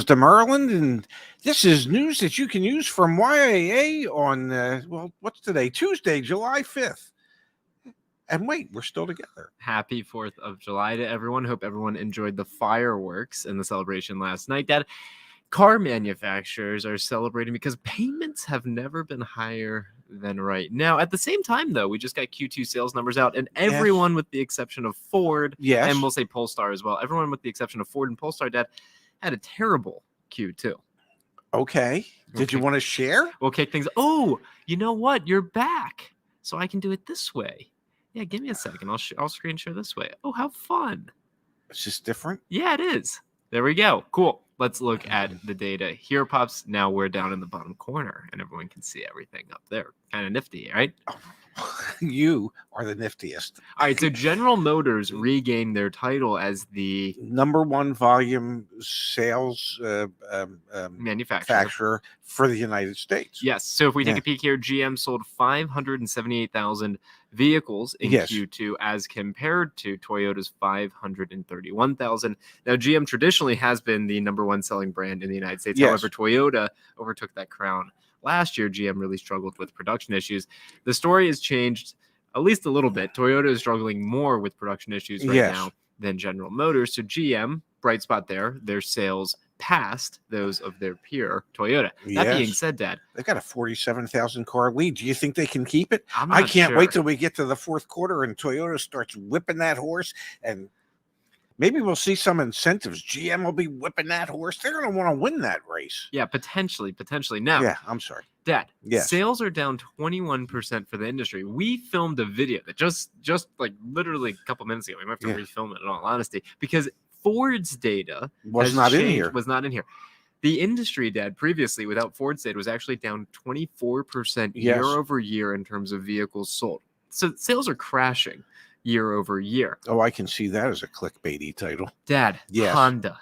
to Maryland, and this is news that you can use from YAA on, what's today? Tuesday, July 5th. And wait, we're still together. Happy 4th of July to everyone. Hope everyone enjoyed the fireworks and the celebration last night. Dad, car manufacturers are celebrating because payments have never been higher than right now. At the same time, though, we just got Q2 sales numbers out, and everyone with the exception of Ford, and we'll say Polestar as well, everyone with the exception of Ford and Polestar, Dad, had a terrible Q2. Okay. Did you want to share? We'll kick things. Oh, you know what? You're back. So I can do it this way. Yeah, give me a second. I'll screen share this way. Oh, how fun. It's just different? Yeah, it is. There we go. Cool. Let's look at the data here, Pops. Now we're down in the bottom corner, and everyone can see everything up there. Kind of nifty, right? You are the niftiest. All right, so General Motors regained their title as the number one volume sales manufacturer for the United States. Yes. So if we take a peek here, GM sold 578,000 vehicles in Q2 as compared to Toyota's 531,000. Now, GM traditionally has been the number one selling brand in the United States. However, Toyota overtook that crown. Last year, GM really struggled with production issues. The story has changed at least a little bit. Toyota is struggling more with production issues right now than General Motors. So GM, bright spot there, their sales passed those of their peer Toyota. That being said, Dad, they got a 47,000 car lead. Do you think they can keep it? I can't wait till we get to the fourth quarter and Toyota starts whipping that horse, and maybe we'll see some incentives. GM will be whipping that horse. They're going to want to win that race. Yeah, potentially. Now, I'm sorry, Dad. Sales are down 21% for the industry. We filmed a video that just like literally a couple minutes ago. We might have to refilm it in all honesty because Ford's data was not in here. The industry, Dad, previously without Ford's data was actually down 24% year over year in terms of vehicles sold. So sales are crashing year over year. Oh, I can see that as a clickbaity title. Dad, Honda.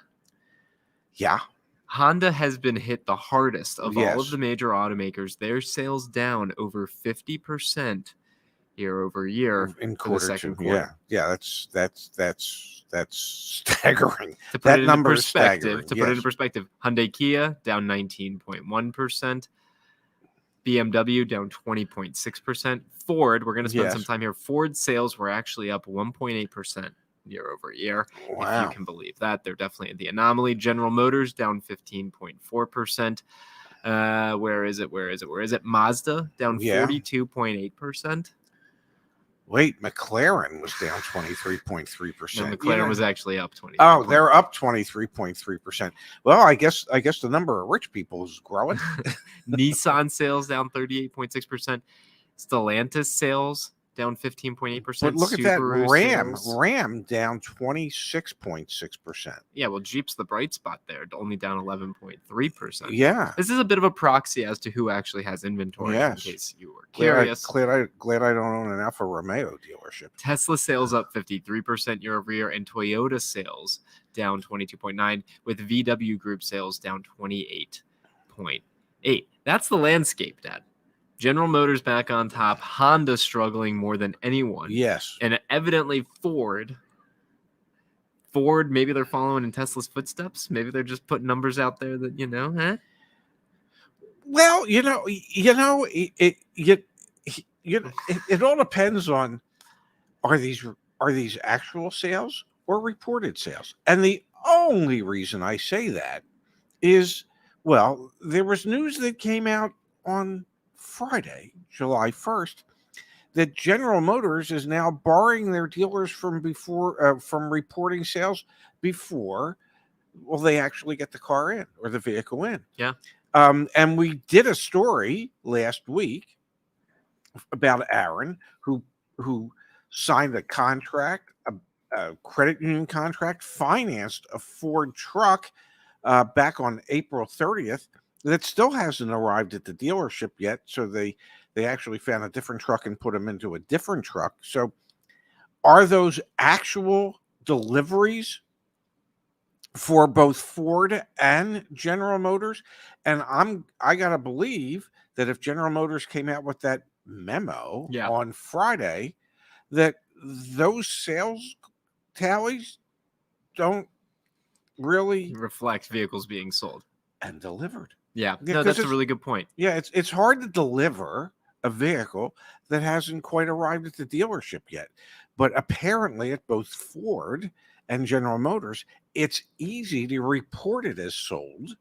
Yeah. Honda has been hit the hardest of all of the major automakers. Their sales down over 50% year over year in the second quarter. Yeah, that's staggering. To put it into perspective, Hyundai Kia down 19.1%. BMW down 20.6%. Ford, we're going to spend some time here. Ford sales were actually up 1.8% year over year. Wow. If you can believe that. They're definitely the anomaly. General Motors down 15.4%. Where is it? Mazda down 42.8%. Wait, McLaren was down 23.3%. No, McLaren was actually up 20. Oh, they're up 23.3%. Well, I guess the number of rich people is growing. Nissan sales down 38.6%. Stellantis sales down 15.8%. But look at that, Ram down 26.6%. Yeah, well, Jeep's the bright spot there, only down 11.3%. Yeah, this is a bit of a proxy as to who actually has inventory. In case you were curious. Glad I don't own an Alfa Romeo dealership. Tesla sales up 53% year over year, and Toyota sales down 22.9%, with VW Group sales down 28.8%. That's the landscape, Dad. General Motors back on top. Honda struggling more than anyone. Yes. And evidently Ford, maybe they're following in Tesla's footsteps. Maybe they're just putting numbers out there that, Well, it all depends on are these actual sales or reported sales? And the only reason I say that is, well, there was news that came out on Friday, July 1st, that General Motors is now barring their dealers from reporting sales before they actually get the car in or the vehicle in. Yeah. And we did a story last week about Aaron who signed a contract, a credit union contract, financed a Ford truck back on April 30th. That still hasn't arrived at the dealership yet. So they actually found a different truck and put them into a different truck. So are those actual deliveries for both Ford and General Motors? And I got to believe that if General Motors came out with that memo on Friday, that those sales tallies don't really reflect vehicles being sold and delivered. Yeah, Yeah, no, 'cause that's a really good point. Yeah, it's hard to deliver a vehicle that hasn't quite arrived at the dealership yet. But apparently at both Ford and General Motors, it's easy to report it as sold,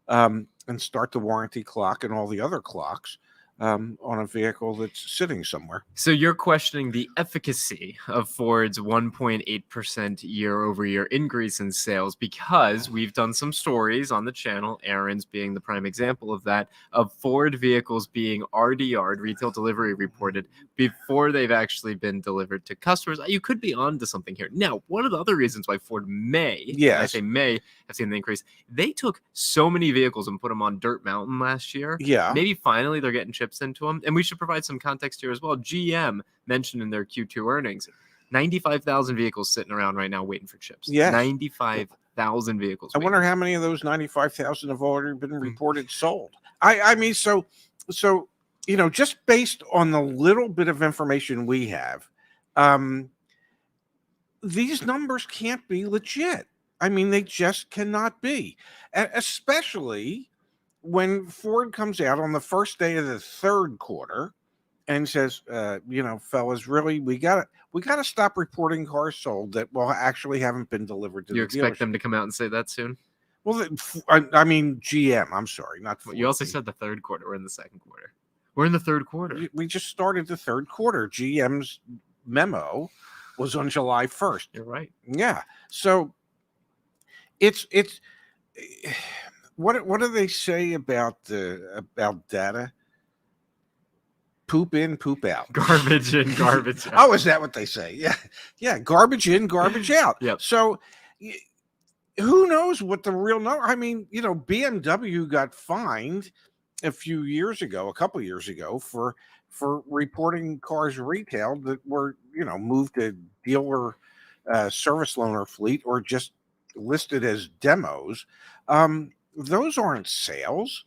and start the warranty clock and all the other clocks on a vehicle that's sitting somewhere. So you're questioning the efficacy of Ford's 1.8% year-over-year increase in sales because we've done some stories on the channel, Aaron's being the prime example of that, of Ford vehicles being RDR'd, retail delivery reported, before they've actually been delivered to customers. You could be onto something here. Now, one of the other reasons why Ford may, and I say may, have seen the increase, they took so many vehicles and put them on Dirt Mountain last year. Yeah. Maybe finally they're getting chips into them. And we should provide some context here as well. GM mentioned in their Q2 earnings, 95,000 vehicles sitting around right now waiting for chips. Yes. 95,000 vehicles. I wonder how many of those 95,000 have already been reported sold. I mean, so just based on the little bit of information we have, these numbers can't be legit. I mean, they just cannot be, especially when Ford comes out on the first day of the third quarter and says, fellas, really, we got to stop reporting cars sold that actually haven't been delivered to the dealership. You expect them to come out and say that soon? Well, I mean, GM. I'm sorry, not Ford. You also said the third quarter. We're in the second quarter. We're in the third quarter. We just started the third quarter. GM's memo was on July 1st. You're right. Yeah. So it's what do they say about data? Poop in, poop out. Garbage in, garbage out. Oh, is that what they say? Yeah. Yeah. Garbage in, garbage out. Yep. So who knows what the real number? I mean, BMW got fined a couple years ago for reporting cars retailed that were, moved to dealer service loaner fleet or just listed as demos. Those aren't sales.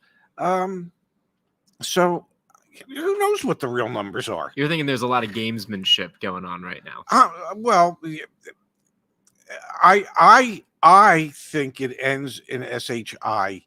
So who knows what the real numbers are? You're thinking there's a lot of gamesmanship going on right now. Well, I think it ends in SHI,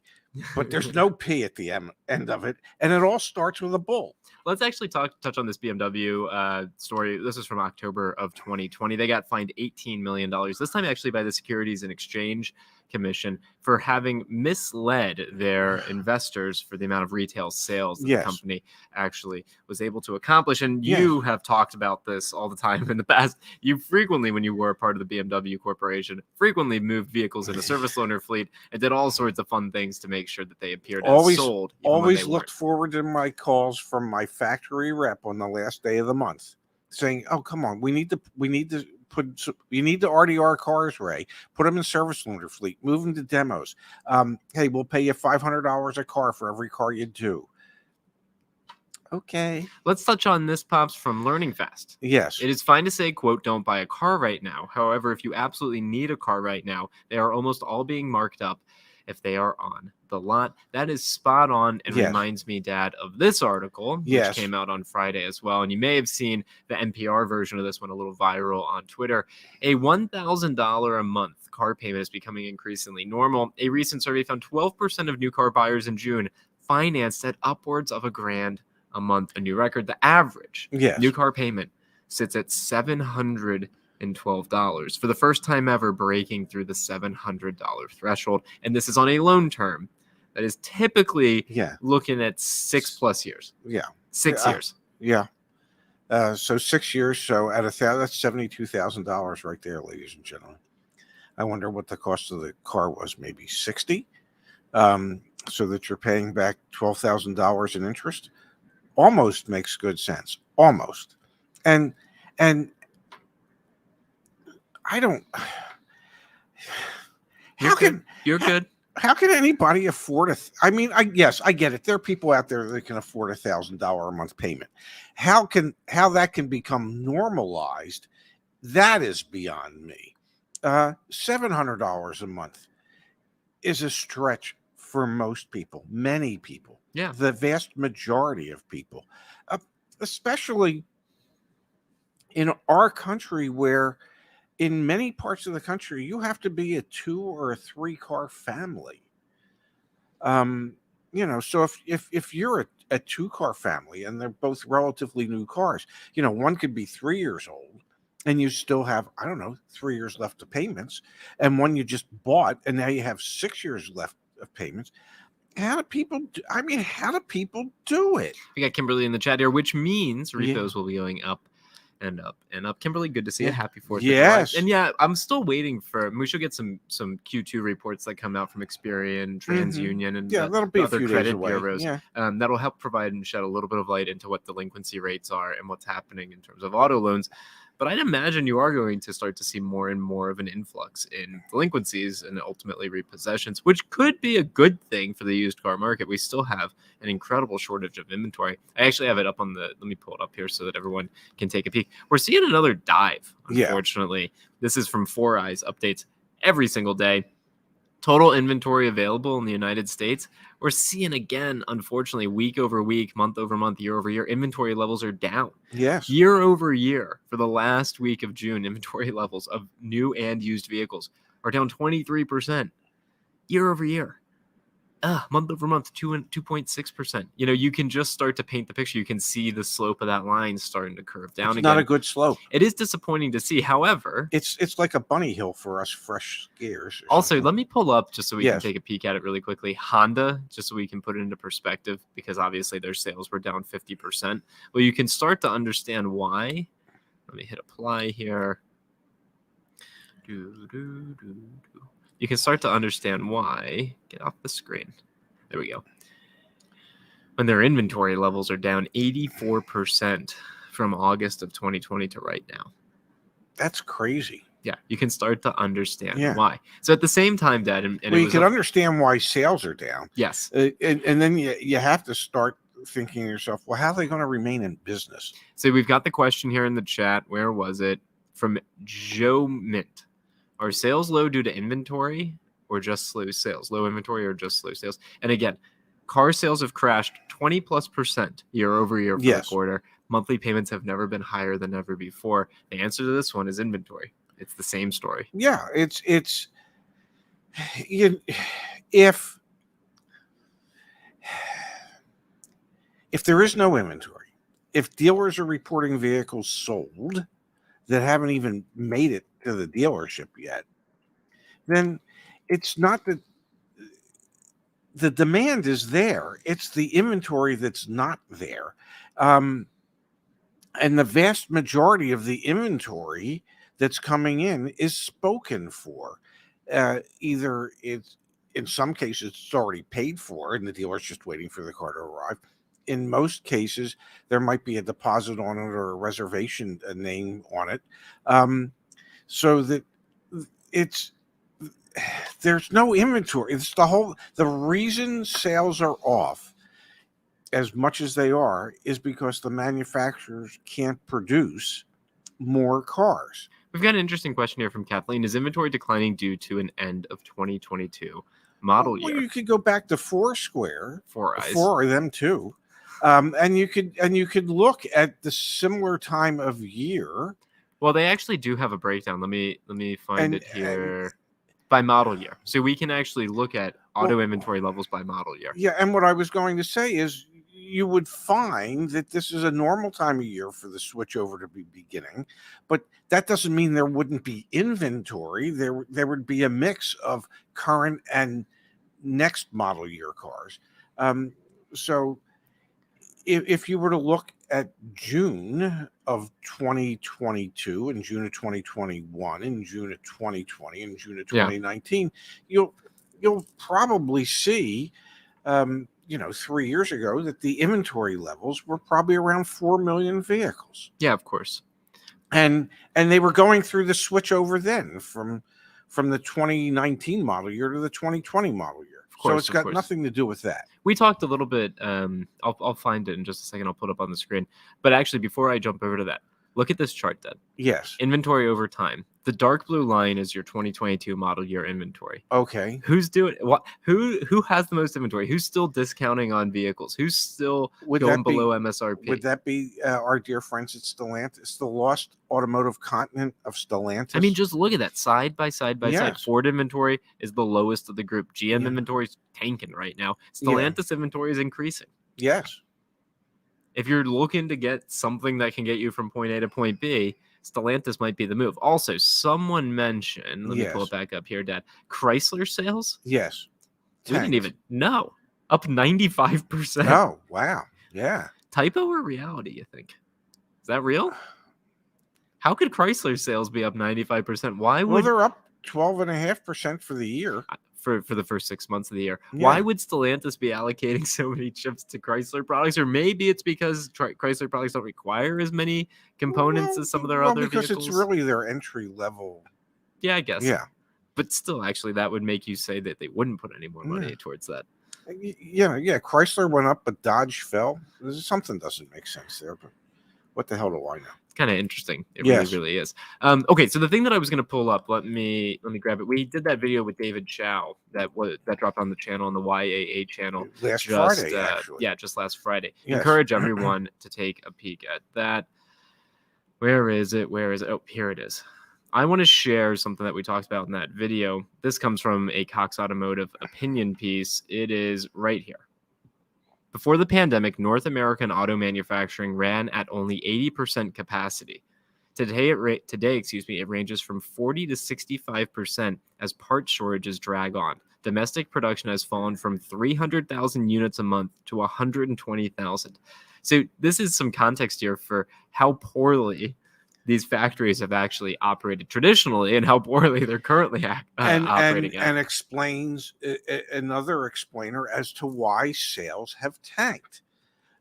but there's no P at the end of it, and it all starts with a bull. Let's actually touch on this BMW story. This is from October of 2020. They got fined $18 million, this time actually by the Securities and Exchange Commission, for having misled their investors for the amount of retail sales that the company actually was able to accomplish. And you have talked about this all the time in the past. You frequently, when you were a part of the BMW Corporation, frequently moved vehicles in a service loaner fleet and did all sorts of fun things to make sure that they appeared as sold. Always looked forward to my calls from my factory rep on the last day of the month saying, "Oh, come on, we need to RDR cars, Ray. Put them in service loaner fleet. Move them to demos. Hey, we'll pay you $500 a car for every car you do." Okay. Let's touch on this, Pops, from Learning Fast. Yes. It is fine to say, quote, "Don't buy a car right now. However, if you absolutely need a car right now, they are almost all being marked up if they are on the lot." That is spot on and reminds me, Dad, of this article, which came out on Friday as well. And you may have seen the NPR version of this one a little viral on Twitter. A $1,000 a month car payment is becoming increasingly normal. A recent survey found 12% of new car buyers in June financed at upwards of $1,000 a month, a new record. The average new car payment sits at $712 for the first time ever, breaking through the $700 threshold. And this is on a loan term that is typically looking at 6+ years. 6 years. So 6 years. So at that's $72,000 right there, ladies and gentlemen. I wonder what the cost of the car was. Maybe 60. So that you're paying back $12,000 in interest. Almost makes good sense. Almost. And I don't. You're good. How can anybody afford I get it. There are people out there that can afford $1,000 a month payment. How that can become normalized? That is beyond me. $700 a month is a stretch for most people, many people. Yeah, the vast majority of people, especially in our country where in many parts of the country, you have to be a 2 or a 3 car family. So if you're a 2 car family and they're both relatively new cars, one could be 3 years old and you still have, I don't know, 3 years left of payments, and one you just bought and now you have 6 years left of payments. How do people do it? We got Kimberly in the chat here, which means repos will be going up and up and up. Kimberly, good to see you. Happy 4th of July. And yeah, I'm still waiting we should get some Q2 reports that come out from Experian, TransUnion, and that'll be other a few credit days away. bureaus. That'll help provide and shed a little bit of light into what delinquency rates are and what's happening in terms of auto loans. But I'd imagine you are going to start to see more and more of an influx in delinquencies and ultimately repossessions, which could be a good thing for the used car market. We still have an incredible shortage of inventory. I actually have it up let me pull it up here so that everyone can take a peek. We're seeing another dive, unfortunately. This is from 4 Eyes updates every single day. Total inventory available in the United States. We're seeing again, unfortunately, week over week, month over month, year over year, inventory levels are down. Yes. Year over year, for the last week of June, inventory levels of new and used vehicles are down 23%. Year over year. Month over month, 2.6%. You can just start to paint the picture. You can see the slope of that line starting to curve down again. It's not a good slope. It is disappointing to see. However, it's like a bunny hill for us fresh scares. Also, let me pull up just so we can take a peek at it really quickly. Honda, just so we can put it into perspective, because obviously their sales were down 50%. Well, you can start to understand why. Let me hit apply here. You can start to understand why. Get off the screen. There we go. When their inventory levels are down 84% from August of 2020 to right now. That's crazy. Yeah, you can start to understand why. So at the same time, Dad, you can understand why sales are down. Yes. And then you have to start thinking to yourself, well, how are they going to remain in business? So we've got the question here in the chat. Where was it? From Joe Mint. Are sales low due to inventory or just slow sales? Low inventory or just slow sales? And again, car sales have crashed 20+% year over year for the quarter. Monthly payments have never been higher than ever before. The answer to this one is inventory. It's the same story. Yeah, if there is no inventory, if dealers are reporting vehicles sold that haven't even made it to the dealership yet, then it's not that the demand is there. It's the inventory that's not there. And the vast majority of the inventory that's coming in is spoken for. Either it's, in some cases, it's already paid for and the dealer's just waiting for the car to arrive. In most cases, there might be a deposit on it or a reservation name on it. So that there's no inventory. It's the reason sales are off as much as they are is because the manufacturers can't produce more cars. We've got an interesting question here from Kathleen. Is inventory declining due to an end of 2022 model year? Well, you could go back to Foursquare, 4 Eyes, 4 of them too, and you could look at the similar time of year. Well, they actually do have a breakdown. Let me find it here. By model year. So we can actually look at auto inventory levels by model year. Yeah, and what I was going to say is you would find that this is a normal time of year for the switchover to be beginning, but that doesn't mean there wouldn't be inventory. There would be a mix of current and next model year cars. So if you were to look at June of 2022 and June of 2021 and June of 2020 and June of 2019, you'll probably see 3 years ago that the inventory levels were probably around 4 million vehicles. Yeah, of course. And they were going through the switch over then from the 2019 model year to the 2020 model year. So it's got nothing to do with that. We talked a little bit. I'll find it in just a second. I'll put it up on the screen. But actually, before I jump over to that, look at this chart, Dad. Yes. Inventory over time. The dark blue line is your 2022 model year inventory. Okay. Who's doing what? Who has the most inventory? Who's still discounting on vehicles? Who's still going below MSRP? Would that be our dear friends at Stellantis, the lost automotive continent of Stellantis? I mean, just look at that side by side. Yes. Ford inventory is the lowest of the group. GM Yeah. inventory is tanking right now. Stellantis inventory is increasing. Yes. If you're looking to get something that can get you from point A to point B, Stellantis might be the move. Also, someone mentioned, let me pull it back up here, Dad, Chrysler sales? Yes. We didn't even know. Up 95%. Oh, wow. Yeah. Typo or reality, you think? Is that real? How could Chrysler sales be up 95%? Why would... Well, they're up 12.5% for the year. For the first 6 months of the year. Yeah. Why would Stellantis be allocating so many chips to Chrysler products? Or maybe it's because Chrysler products don't require as many components as some of their other because vehicles. It's really their entry level. Yeah, I guess. Yeah. But still, actually, that would make you say that they wouldn't put any more money towards that. Yeah. Chrysler went up, but Dodge fell. Something doesn't make sense there, but what the hell do I know? Kind of interesting. It really is. Okay, so the thing that I was going to pull up, let me grab it. We did that video with David Chow that dropped on the channel, on the YAA channel Friday, actually. Yeah, just last Friday. Yes. Encourage everyone to take a peek at that. Where is it? Oh, here it is. I want to share something that we talked about in that video. This comes from a Cox Automotive opinion piece. It is right here. Before the pandemic, North American auto manufacturing ran at only 80% capacity. Today, it ranges from 40 to 65% as part shortages drag on. Domestic production has fallen from 300,000 units a month to 120,000. So this is some context here for how poorly these factories have actually operated traditionally and how poorly they're currently operating. And explains another explainer as to why sales have tanked.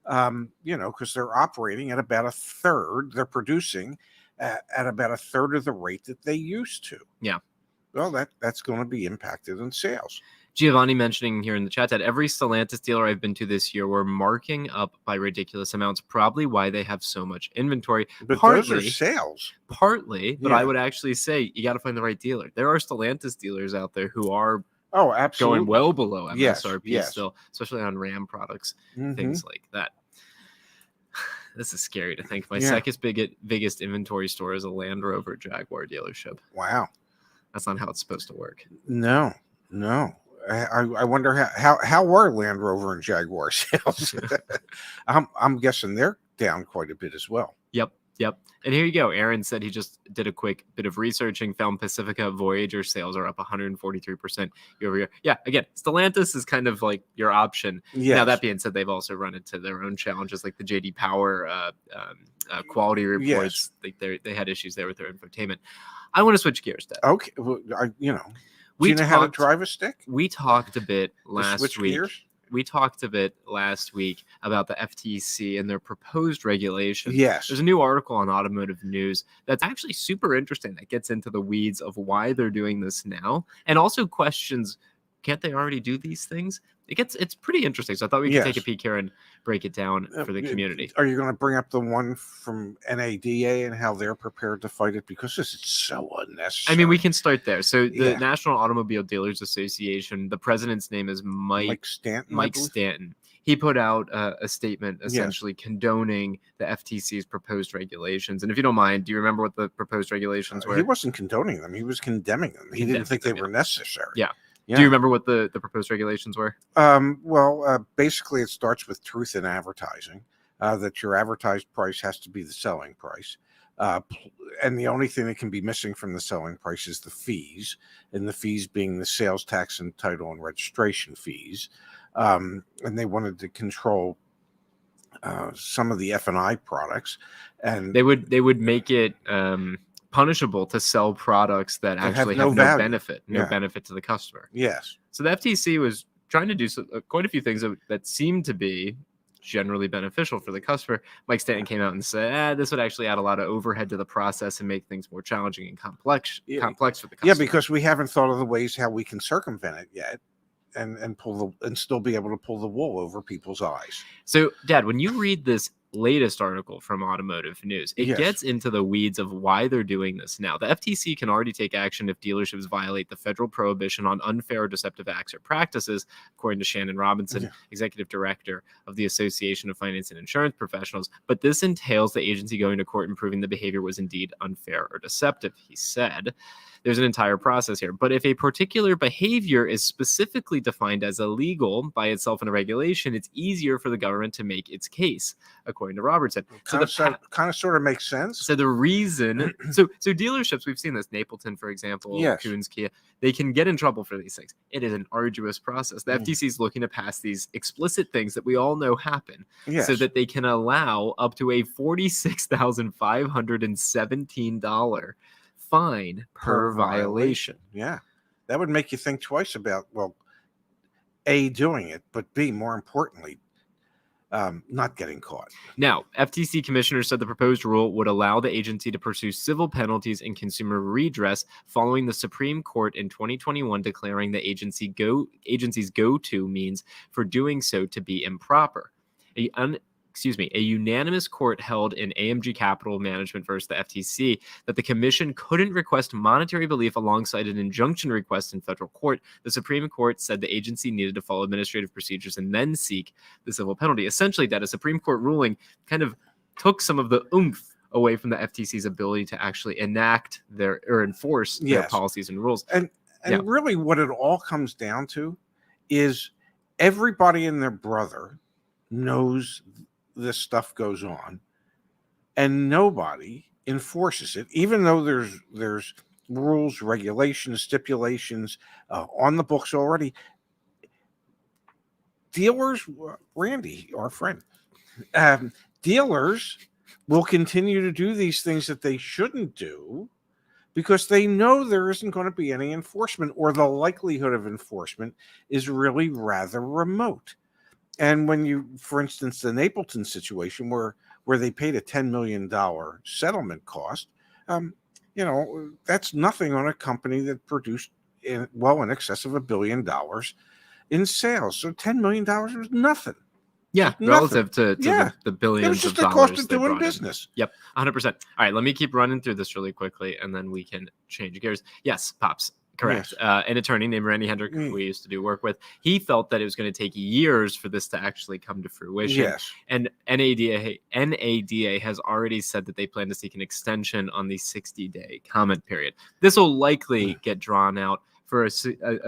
Because they're operating at about a third. They're producing at about a third of the rate that they used to. Yeah. Well, that's going to be impacted in sales. Giovanni mentioning here in the chat that every Stellantis dealer I've been to this year were marking up by ridiculous amounts, probably why they have so much inventory. But those are sales. Partly, but I would actually say you got to find the right dealer. There are Stellantis dealers out there who are absolutely going well below MSRP still, especially on Ram products, Mm-hmm. things like that. This is scary to think. My second biggest inventory store is a Land Rover Jaguar dealership. Wow. That's not how it's supposed to work. No. I wonder how were Land Rover and Jaguar sales? I'm guessing they're down quite a bit as well. Yep. And here you go. Aaron said he just did a quick bit of researching, found Pacifica Voyager sales are up 143% year over year. Yeah, again, Stellantis is kind of like your option. Yes. Now, that being said, they've also run into their own challenges, like the J.D. Power quality reports. Yes. They had issues there with their infotainment. I want to switch gears, Dad. Okay. Well, do you know how to drive a stick? We talked a bit last week. Gears? We talked a bit last week about the FTC and their proposed regulations. Yes. There's a new article on Automotive News that's actually super interesting that gets into the weeds of why they're doing this now and also questions, can't they already do these things? It's pretty interesting. So I thought we could take a peek here and break it down for the community. Are you going to bring up the one from NADA and how they're prepared to fight it? Because this is so unnecessary. I mean, we can start there. So the National Automobile Dealers Association, the president's name is Mike Stanton. He put out a statement essentially condoning the FTC's proposed regulations. And if you don't mind, do you remember what the proposed regulations were? He wasn't condoning them. He was condemning them. He didn't think they were necessary. Yeah. Do you remember what the proposed regulations were? Basically, it starts with truth in advertising, that your advertised price has to be the selling price. And the only thing that can be missing from the selling price is the fees, and the fees being the sales tax and title and registration fees. And they wanted to control some of the F&I products. And they would make it punishable to sell products that actually have no benefit to the customer. Yes. So the FTC was trying to do quite a few things that seemed to be generally beneficial for the customer. Mike Stanton came out and said, this would actually add a lot of overhead to the process and make things more challenging and complex for the customer. Yeah, because we haven't thought of the ways how we can circumvent it yet. And still be able to pull the wool over people's eyes. So, Dad, when you read this latest article from Automotive News. It Yes. gets into the weeds of why they're doing this now. The FTC can already take action if dealerships violate the federal prohibition on unfair or deceptive acts or practices, according to Shannon Robinson, executive director of the Association of Finance and Insurance Professionals. But this entails the agency going to court and proving the behavior was indeed unfair or deceptive, he said. There's an entire process here. But if a particular behavior is specifically defined as illegal by itself in a regulation, it's easier for the government to make its case, according to Robertson. Kind of sort of makes sense. So the reason, so dealerships, we've seen this, Napleton, for example, Coons, Kia, they can get in trouble for these things. It is an arduous process. The FTC is looking to pass these explicit things that we all know happen so that they can allow up to a $46,517 fine per violation. Yeah. That would make you think twice about, well, A, doing it, but B, more importantly, not getting caught. Now, FTC commissioners said the proposed rule would allow the agency to pursue civil penalties and consumer redress following the Supreme Court in 2021 declaring the agency's go-to means for doing so to be improper. A unanimous court held in AMG Capital Management versus the FTC that the commission couldn't request monetary relief alongside an injunction request in federal court. The Supreme Court said the agency needed to follow administrative procedures and then seek the civil penalty. Essentially, that a Supreme Court ruling kind of took some of the oomph away from the FTC's ability to actually enact or enforce their policies and rules. And really what it all comes down to is everybody and their brother knows this stuff goes on and nobody enforces it, even though there's rules, regulations, stipulations on the books already. Dealers, Randy, our friend, dealers will continue to do these things that they shouldn't do because they know there isn't going to be any enforcement, or the likelihood of enforcement is really rather remote. And when you, for instance, the Napleton situation where they paid a $10 million settlement cost, that's nothing on a company that produced in excess of $1 billion in sales. So $10 million was nothing. Yeah, relative to the billions it was just of the dollars cost of doing business. Yep, 100%. All right, let me keep running through this really quickly, and then we can change gears. Yes, Pops. Correct. Yes. An attorney named Randy Hendrick, who we used to do work with, he felt that it was going to take years for this to actually come to fruition. Yes. And NADA has already said that they plan to seek an extension on the 60-day comment period. This will likely get drawn out for a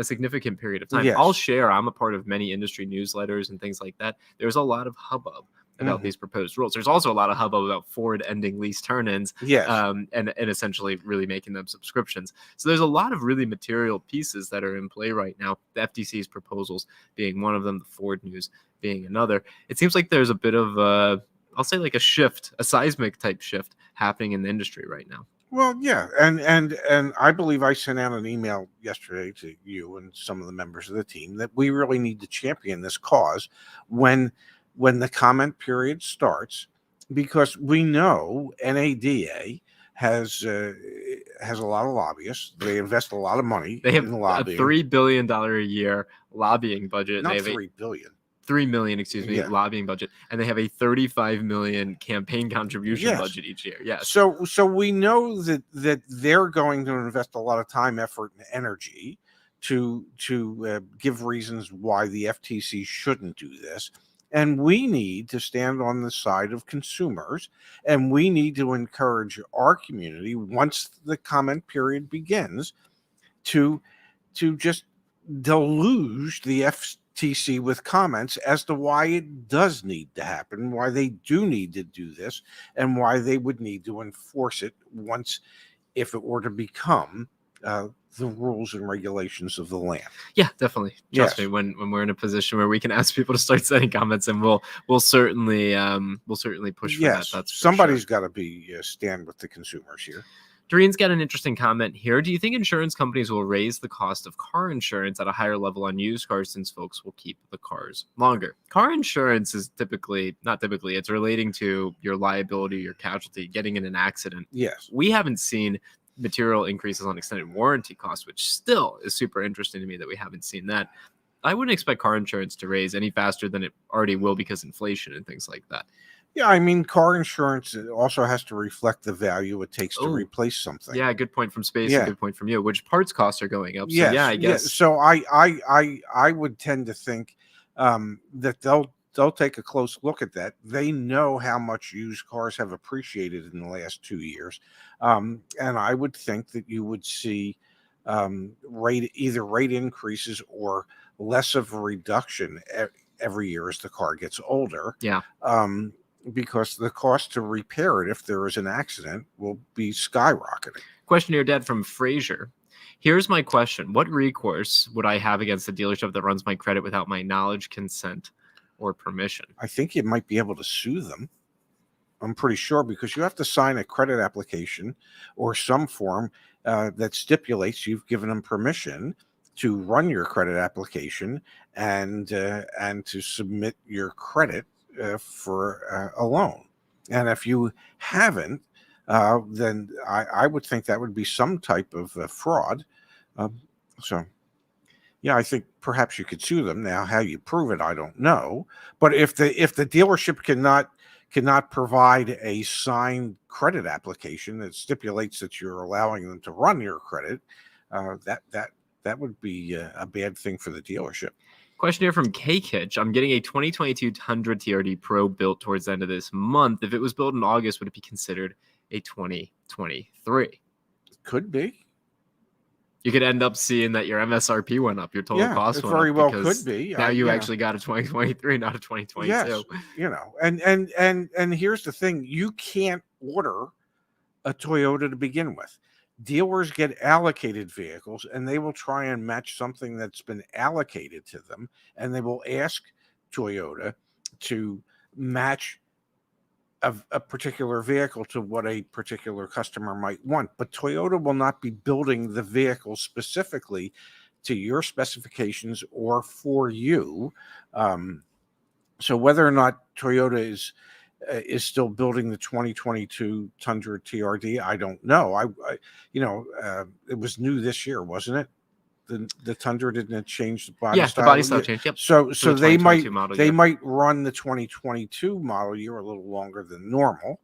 significant period of time. Yes. I'll share, I'm a part of many industry newsletters and things like that. There's a lot of hubbub about these proposed rules. There's also a lot of hubbub about Ford ending lease turn-ins and essentially really making them subscriptions. So there's a lot of really material pieces that are in play right now, the FTC's proposals being one of them, the Ford news being another. It seems like there's a bit of I'll say like a shift, a seismic type shift happening in the industry right now. Well, yeah, and I believe I sent out an email yesterday to you and some of the members of the team that we really need to champion this cause when the comment period starts, because we know NADA has a lot of lobbyists. They invest a lot of money. They have in a lobbying. $3 billion a year lobbying budget. Not they have $3 billion. $3 million, lobbying budget, and they have a $35 million campaign contribution budget each year. Yes. So we know that they're going to invest a lot of time, effort, and energy to give reasons why the FTC shouldn't do this. And we need to stand on the side of consumers, and we need to encourage our community once the comment period begins to just deluge the FTC with comments as to why it does need to happen, why they do need to do this, and why they would need to enforce it once, if it were to become the rules and regulations of the land. Yeah, definitely. Trust me, when we're in a position where we can ask people to start sending comments, and we'll certainly push for that. That's somebody's got to be stand with the consumers here. Doreen's got an interesting comment here. Do you think insurance companies will raise the cost of car insurance at a higher level on used cars since folks will keep the cars longer? Car insurance is it's relating to your liability, your casualty, getting in an accident. Yes. We haven't seen material increases on extended warranty costs, which still is super interesting to me that we haven't seen that. I wouldn't expect car insurance to raise any faster than it already will because inflation and things like that. Yeah, I mean, car insurance also has to reflect the value it takes to Oh, replace something. yeah, good point from Space and Yeah. good point from you. Which parts costs are going up? So yeah, Yes. I Yeah. guess So I would tend to think that they'll take a close look at that. They know how much used cars have appreciated in the last 2 years, and I would think that you would see either rate increases or less of a reduction every year as the car gets older. yeah. Because the cost to repair it if there is an accident will be skyrocketing. Question here, Dad, from Fraser. Here's my question. What recourse would I have against the dealership that runs my credit without my knowledge, consent, or permission? I think you might be able to sue them. I'm pretty sure, because you have to sign a credit application or some form that stipulates you've given them permission to run your credit application and to submit your credit for a loan. And if you haven't, then I would think that would be some type of fraud. So, yeah, I think perhaps you could sue them. Now, how you prove it, I don't know. But if the dealership cannot provide a signed credit application that stipulates that you're allowing them to run your credit, that would be a bad thing for the dealership. Question here from K-Kitch. I'm getting a 2022 Tundra TRD Pro built towards the end of this month. If it was built in August, would it be considered a 2023? Could be. You could end up seeing that your MSRP went up, your total cost went up. Very well could be. Now you actually got a 2023, not a 2022. Yes, and here's the thing: you can't order a Toyota to begin with. Dealers get allocated vehicles, and they will try and match something that's been allocated to them, and they will ask Toyota to match a particular vehicle to what a particular customer might want. But Toyota will not be building the vehicle specifically to your specifications or for you. So whether or not Toyota is still building the 2022 Tundra TRD, I don't know. It was new this year, wasn't it? The Tundra didn't change the body style. The body style changed. Yep. So they might model run the 2022 model year a little longer than normal.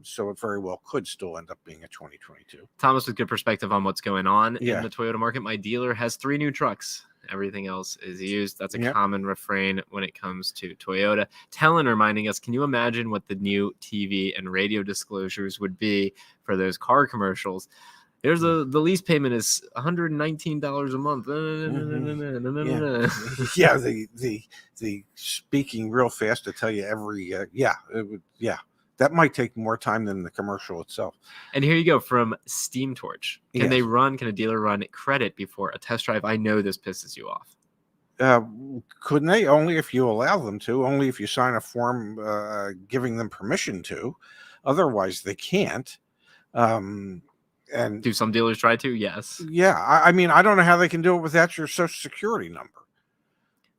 So it very well could still end up being a 2022. Thomas with good perspective on what's going on Yeah. in the Toyota market. My dealer has 3 new trucks. Everything else is used. That's a Yep. common refrain when it comes to Toyota. Talon reminding us, can you imagine what the new TV and radio disclosures would be for those car commercials? There's the lease payment is $119 a month. Yeah, the speaking real fast to tell you every that might take more time than the commercial itself. And here you go from Steam Torch. Can Yes. can a dealer run credit before a test drive? I know this pisses you off. Couldn't they? Only if you allow them to, only if you sign a form giving them permission to. Otherwise they can't. And do some dealers try to? Yes. Yeah, I mean, I don't know how they can do it without your social security number.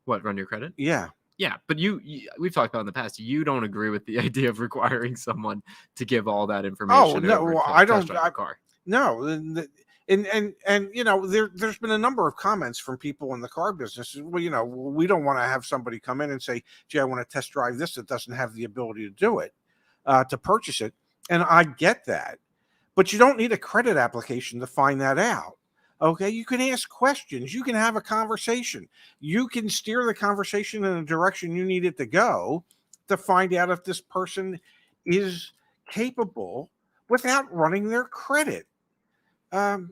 What, run your credit? Yeah. Yeah, but you we've talked about in the past, you don't agree with the idea of requiring someone to give all that information. Oh, no, over well, to I test don't. drive a car. No, and there's been a number of comments from people in the car business. Well, we don't want to have somebody come in and say, "Gee, I want to test drive this," that doesn't have the ability to do it, to purchase it. And I get that, but you don't need a credit application to find that out. Okay, you can ask questions. You can have a conversation. You can steer the conversation in the direction you need it to go to find out if this person is capable without running their credit. But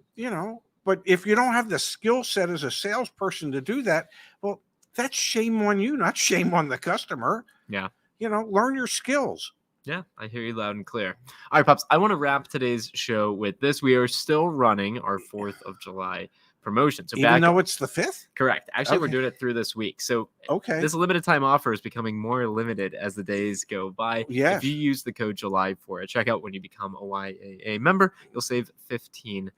if you don't have the skill set as a salesperson to do that, well, that's shame on you, not shame on the customer. Yeah. Learn your skills. Yeah, I hear you loud and clear. All right, Pops, I want to wrap today's show with this. We are still running our 4th of July promotion. So Even though it's the 5th? Correct. Actually, we're Okay. doing it through this week. So Okay. this limited time offer is becoming more limited as the days go by. Yes. If you use the code July for a checkout when you become a YAA member, you'll save 15%.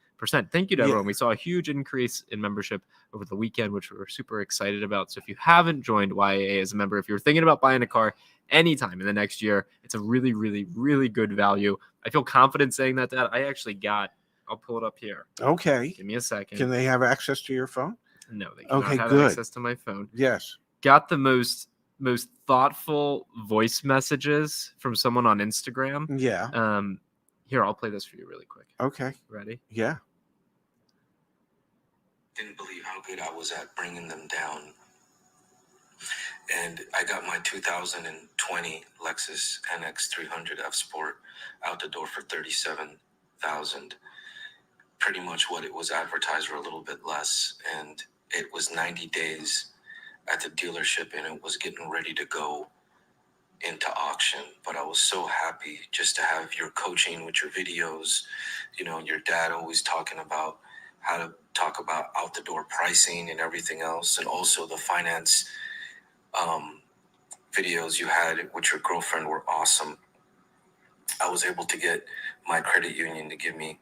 Thank you to everyone. We saw a huge increase in membership over the weekend, which we're super excited about. So if you haven't joined YAA as a member, if you're thinking about buying a car anytime in the next year, it's a really, really, really good value. I feel confident saying that, Dad. I'll pull it up here. Okay. Give me a second. Can they have access to your phone? No, they cannot have good. access to my phone. Yes. Got the most most thoughtful voice messages from someone on Instagram. Yeah. Here, I'll play this for you really quick. Okay. Ready? Yeah. Didn't believe how good I was at bringing them down. And I got my 2020 Lexus NX 300 F Sport out the door for $37,000. Pretty much what it was advertised for, a little bit less. And it was 90 days at the dealership, and it was getting ready to go into auction. But I was so happy just to have your coaching with your videos, your dad always talking about how to talk about out the door pricing and everything else, and also the finance videos you had with your girlfriend were awesome. I was able to get my credit union to give me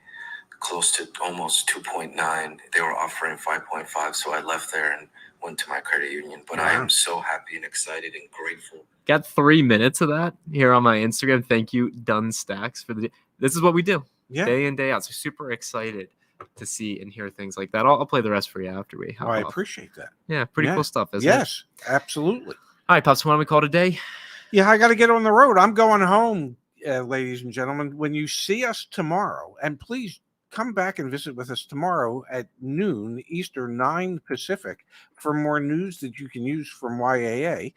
close to almost 2.9. They were offering 5.5, so I left there and went to my credit union. But I am so happy and excited and grateful. Got 3 minutes of that here on my Instagram. Thank you, Dun Stacks, for this is what we do day in, day out. So super excited to see and hear things like that. I'll play the rest for you after we hop I off. appreciate that. Yeah, pretty cool stuff, isn't it? Yes, absolutely. All right, Pops, why don't we call it a day? Yeah, I got to get on the road. I'm going home, ladies and gentlemen. When you see us tomorrow, and please come back and visit with us tomorrow at noon Eastern, 9 Pacific, for more news that you can use from YAA.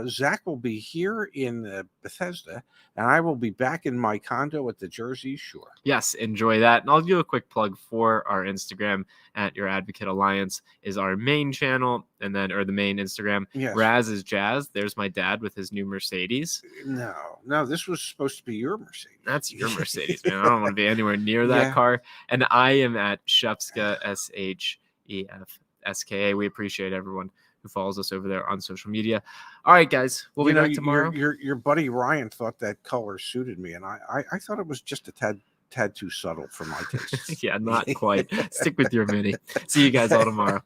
Zach will be here in Bethesda, and I will be back in my condo at the Jersey Shore. Yes, enjoy that. And I'll do a quick plug for our Instagram at Your Advocate Alliance is our main channel, and then the main Instagram. Yes. Raz is Jazz. There's my dad with his new Mercedes. No, this was supposed to be your Mercedes. That's your Mercedes, man. I don't want to be anywhere near that car. And I am at Shefska, SHEFSKA. We appreciate everyone who follows us over there on social media. All right, guys, we'll be back tomorrow. Your buddy Ryan thought that color suited me, and I thought it was just a tad too subtle for my taste. Yeah, not quite. Stick with your Mini. See you guys all tomorrow.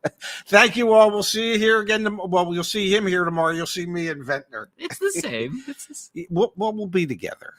Thank you all. We'll see you here again. Well, you'll see him here tomorrow. You'll see me in Ventnor. It's the same. We'll be together.